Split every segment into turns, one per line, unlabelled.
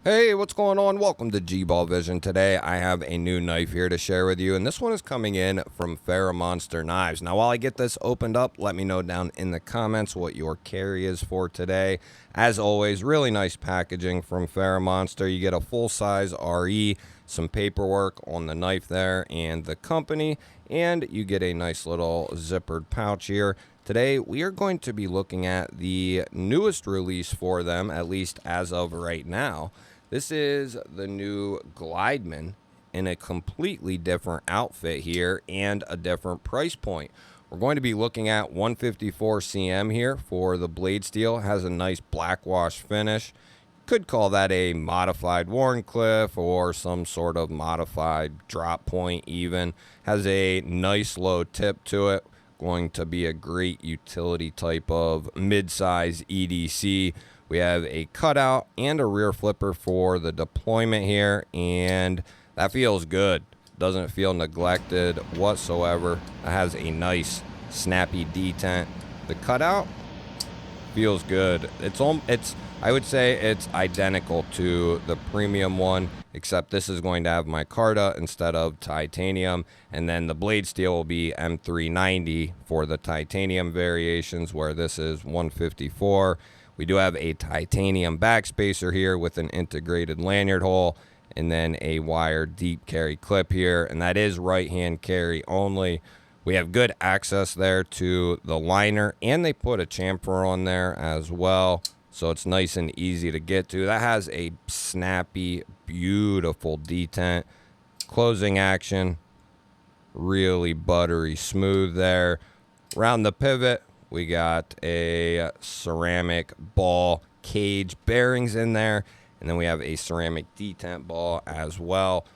Hey, what's going on? Welcome to G-Ball Vision. Today I have a new knife here to share with you, and this one is coming in from Ferramonster Knives. Now, while I get this opened up, let me know down in the comments what your carry is for today. As always, really nice packaging from Ferramonster. You get a full-size RE, some paperwork on the knife there and the company, and you get a nice little zippered pouch here. Today, we are going to be looking at the newest release for them, at least as of right now. This is the new Glideman in a completely different outfit here and a different price point. We're going to be looking at 154 cm here for the blade steel. Has a nice black wash finish. Could call that a modified Warncliffe or some sort of modified drop point even. Has a nice low tip to it. Going to be a great utility type of mid-size EDC. We have a cutout and a rear flipper for the deployment here, and that feels good. Doesn't feel neglected whatsoever. It has a nice snappy detent. The cutout feels good. I would say it's identical to the premium one, except this is going to have micarta instead of titanium, and then the blade steel will be M390 for the titanium variations, where this is 154. We do have a titanium backspacer here with an integrated lanyard hole, and then a wire deep carry clip here, and that is right hand carry only. We have good access there to the liner, and they put a chamfer on there as well, so it's nice and easy to get to. That has a snappy, beautiful detent. Closing action, really buttery smooth there. Around the pivot, we got a ceramic ball cage bearings in there, and then we have a ceramic detent ball as well.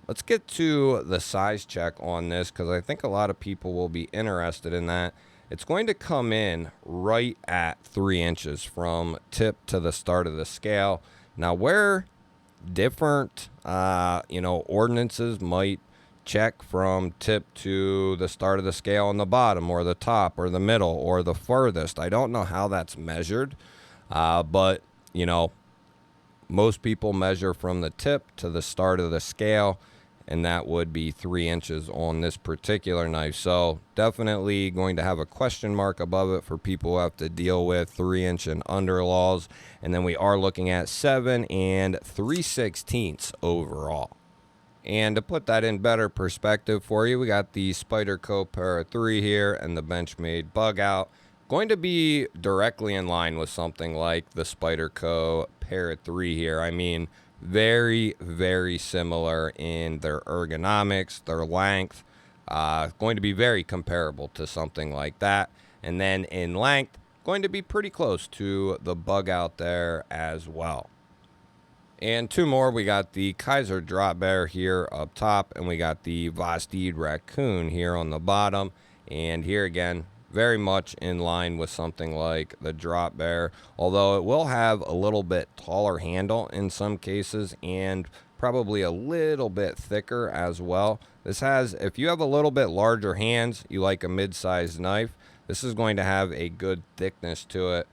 Let's get to the size check on this, because I think a lot of people will be interested in that. It's going to come in right at 3 inches from tip to the start of the scale. Now, where different, ordinances might check from tip to the start of the scale on the bottom, or the top, or the middle, or the furthest, I don't know how that's measured, but, most people measure from the tip to the start of the scale, and that would be 3 inches on this particular knife. So definitely going to have a question mark above it for people who have to deal with 3-inch and under laws. And then we are looking at 7 3/16 overall. And to put that in better perspective for you, we got the Spyderco Para 3 here and the Benchmade Bug Out. Going to be directly in line with something like the Spyderco Para 3 here. I mean, very, very similar in their ergonomics, their length. Going to be very comparable to something like that. And then in length, going to be pretty close to the Bug Out there as well. And two more, we got the Kaiser Drop Bear here up top, and we got the Vostede Raccoon here on the bottom. And here again, very much in line with something like the Drop Bear, although it will have a little bit taller handle in some cases, and probably a little bit thicker as well. This has, if you have a little bit larger hands, you like a mid-sized knife, this is going to have a good thickness to it.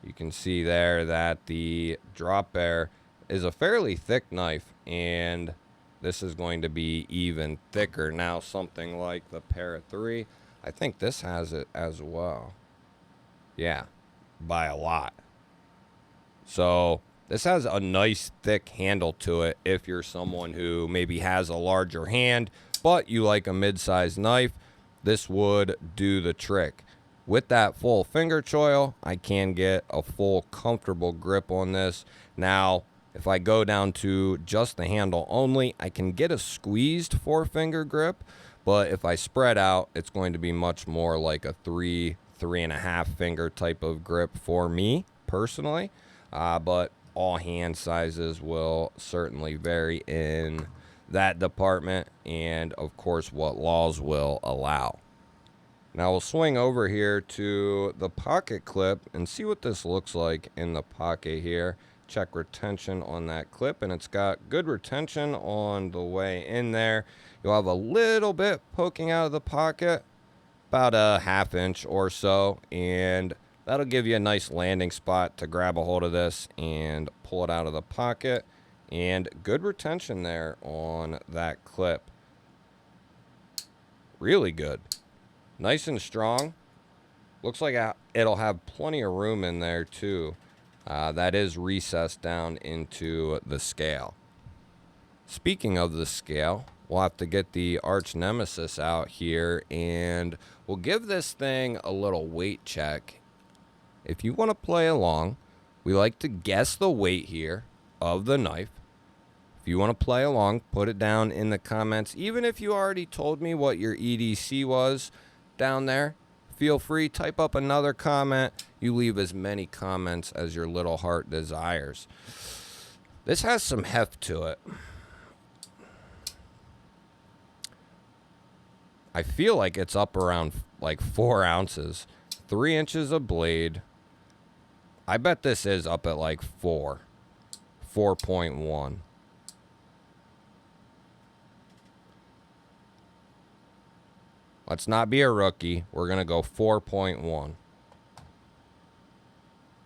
You can see there that the Drop Bear is a fairly thick knife, and this is going to be even thicker. Now, something like the Para 3, I think this has it as well. Yeah, by a lot. So this has a nice thick handle to it if you're someone who maybe has a larger hand, but you like a mid-sized knife. This would do the trick. With that full finger choil, I can get a full comfortable grip on this. Now, if I go down to just the handle only, I can get a squeezed 4-finger grip, but if I spread out, it's going to be much more like a 3.5 finger type of grip for me personally. But all hand sizes will certainly vary in that department, and of course what laws will allow. Now we'll swing over here to the pocket clip and see what this looks like in the pocket here. Check retention on that clip, and it's got good retention on the way in there. You'll have a little bit poking out of the pocket, about a 1/2 inch or so, and that'll give you a nice landing spot to grab a hold of this and pull it out of the pocket. And good retention there on that clip. Really good. Nice and strong. Looks like it'll have plenty of room in there too. That is recessed down into the scale. Speaking of the scale, we'll have to get the arch nemesis out here and we'll give this thing a little weight check. If you want to play along, we like to guess the weight here of the knife. If you want to play along, put it down in the comments. Even if you already told me what your EDC was down there, feel free, type up another comment. You leave as many comments as your little heart desires. This has some heft to it. I feel like it's up around like 4 ounces. 3 inches of blade. I bet this is up at like 4.1. Let's not be a rookie. We're going to go 4.1.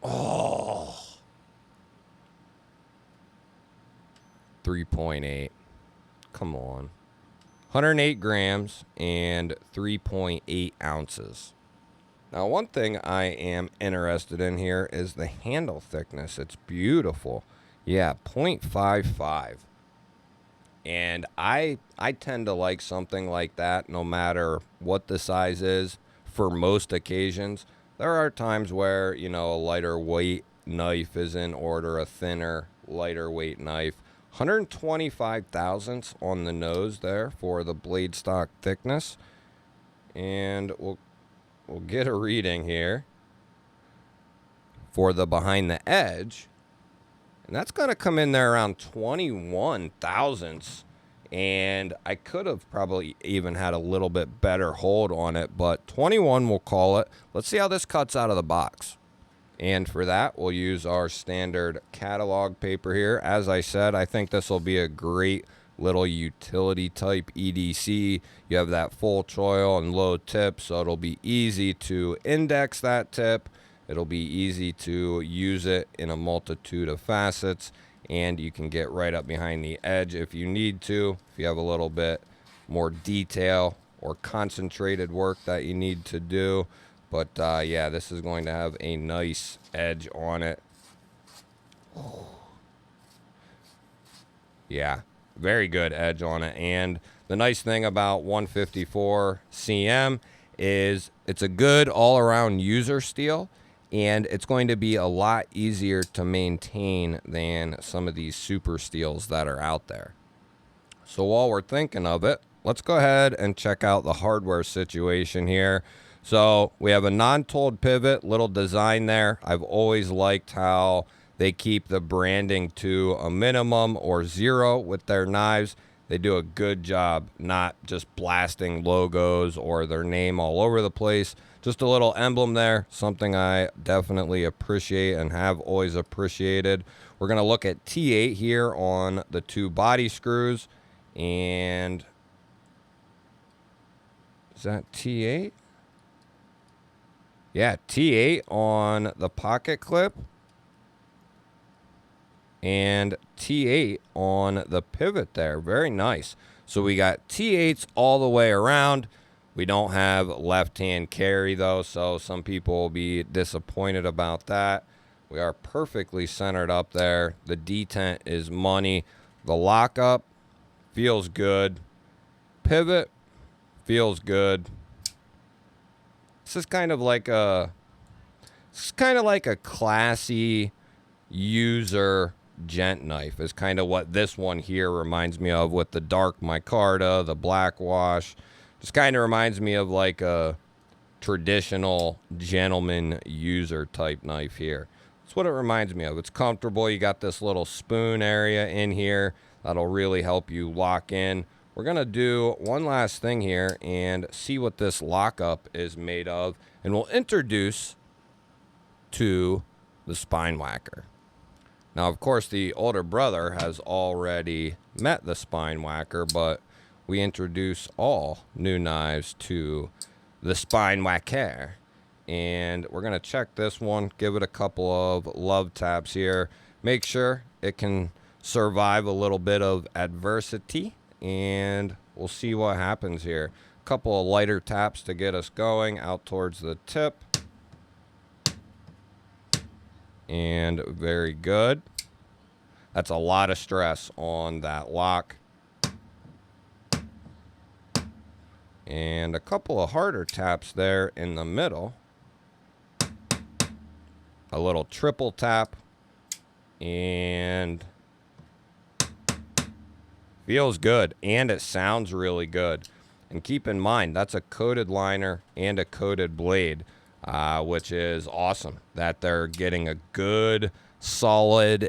Oh. 3.8. Come on. 108 grams and 3.8 ounces. Now, one thing I am interested in here is the handle thickness. It's beautiful. Yeah, 0.55. And I tend to like something like that no matter what the size is for most occasions. There are times where, you know, a lighter weight knife is in order, a thinner, lighter weight knife. 125 thousandths on the nose there for the blade stock thickness. And we'll get a reading here for the behind the edge. And that's going to come in there around 21 thousandths. And I could have probably even had a little bit better hold on it, but 21 we'll call it. Let's see how this cuts out of the box. And for that, we'll use our standard catalog paper here. As I said, I think this will be a great little utility type EDC. You have that full choil and low tip, so it'll be easy to index that tip. It'll be easy to use it in a multitude of facets, and you can get right up behind the edge if you need to, if you have a little bit more detail or concentrated work that you need to do. But yeah, this is going to have a nice edge on it. Yeah, very good edge on it. And the nice thing about 154 CM is it's a good all-around user steel, and it's going to be a lot easier to maintain than some of these super steels that are out there. So while we're thinking of it, let's go ahead and check out the hardware situation here. So we have a non-told pivot, little design there. I've always liked how they keep the branding to a minimum or 0 with their knives. They do a good job not just blasting logos or their name all over the place. Just a little emblem there, something I definitely appreciate and have always appreciated. We're going to look at T8 here on the 2 body screws. And is that T8? Yeah, T8 on the pocket clip and T8 on the pivot there. Very nice. So we got T8s all the way around. We don't have left-hand carry, though, so some people will be disappointed about that. We are perfectly centered up there. The detent is money. The lockup feels good. Pivot feels good. This is kind of like a classy user gent knife is kind of what this one here reminds me of, with the dark micarta, the black wash. Just kind of reminds me of like a traditional gentleman user type knife here. That's what it reminds me of. It's comfortable. You got this little spoon area in here that'll really help you lock in. We're going to do one last thing here and see what this lockup is made of. And we'll introduce to the spine whacker. Now, of course, the older brother has already met the spine whacker, but we introduce all new knives to the spine whacker. And we're going to check this one, give it a couple of love taps here. Make sure it can survive a little bit of adversity, and we'll see what happens here. A couple of lighter taps to get us going out towards the tip. And very good. That's a lot of stress on that lock. And a couple of harder taps there in the middle. A little triple tap. And feels good. And it sounds really good. And keep in mind, that's a coated liner and a coated blade, which is awesome that they're getting a good, solid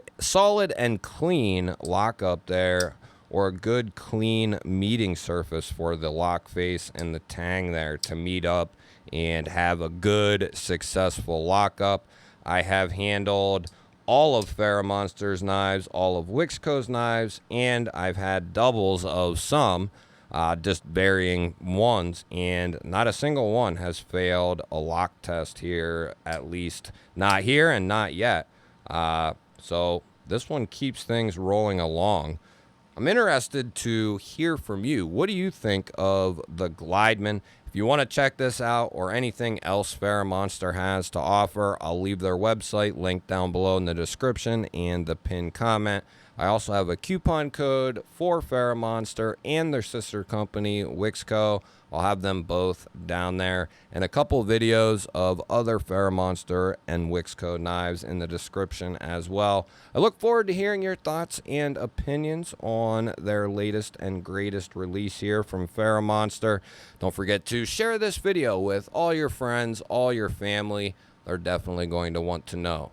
and clean lock up there, or a good, clean meeting surface for the lock face and the tang there to meet up and have a good, successful lockup. I have handled all of Ferramonster's knives, all of Wixco's knives, and I've had doubles of some, just varying ones, and not a single one has failed a lock test here, at least not here and not yet. So this one keeps things rolling along. I'm interested to hear from you. What do you think of the Glideman? If you want to check this out or anything else Ferramonster has to offer, I'll leave their website linked down below in the description and the pinned comment. I also have a coupon code for Ferramonster and their sister company, Wixco. I'll have them both down there, and a couple of videos of other Ferramonster and Wixco knives in the description as well. I look forward to hearing your thoughts and opinions on their latest and greatest release here from Ferramonster. Don't forget to share this video with all your friends, all your family. They're definitely going to want to know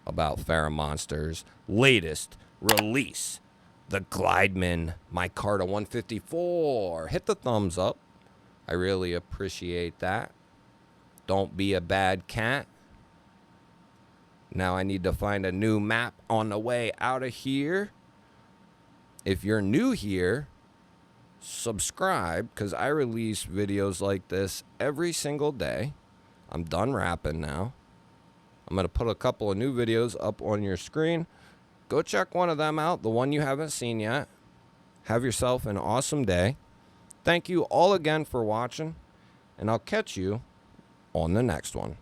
about Ferramonster's latest release, the Glideman Micarta 154. Hit the thumbs up. I really appreciate that. Don't be a bad cat. Now I need to find a new map on the way out of here. If you're new here, subscribe, because I release videos like this every single day. I'm done rapping now. I'm going to put a couple of new videos up on your screen. Go check one of them out, the one you haven't seen yet. Have yourself an awesome day. Thank you all again for watching, and I'll catch you on the next one.